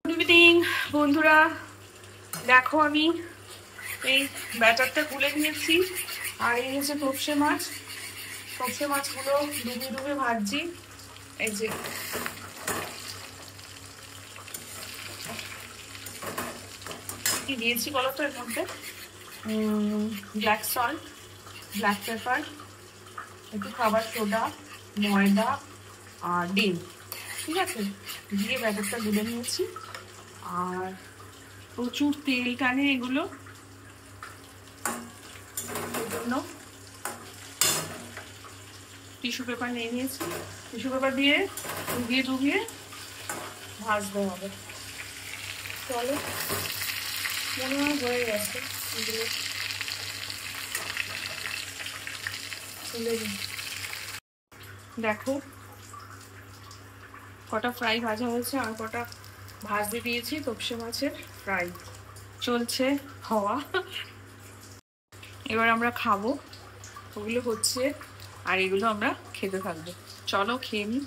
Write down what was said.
Good evening বন্ধুরা, দেখো আমি এই ব্যাটারটা গুলে নিয়েছি। আর এই হচ্ছে তোপসে মাছ। তোপসে মাছগুলো ডুবে ডুবে ভাজছি। এই যে কি দিয়েছি বলো তো, এর মধ্যে ব্ল্যাক সল্ট, ব্ল্যাক পেপার, একটু খাবার সোডা, ময়দা আর ডিম। ঠিক আছে, দিয়ে ব্যাটারটা গুলে নিয়েছি। আর প্রচুর তেল টানে এগুলো, এই জন্য টিস্যু পেপার নিয়ে নিয়েছি। টিস্যু পেপার দিয়ে ডুবিয়ে ডুবিয়ে ভাজতে হবে। চলো, মনে হয় হয়ে গেছে। এগুলো তুলে দিই। দেখো কটা ফ্রাই ভাজা হয়েছে, আর কটা ভাজতে দিয়েছি। তোপসে মাছের ফ্রাই চলছে হওয়া। এবার আমরা খাবো। ওগুলো হচ্ছে, আর এগুলো আমরা খেতে থাকবো। চলো খেয়ে নিই।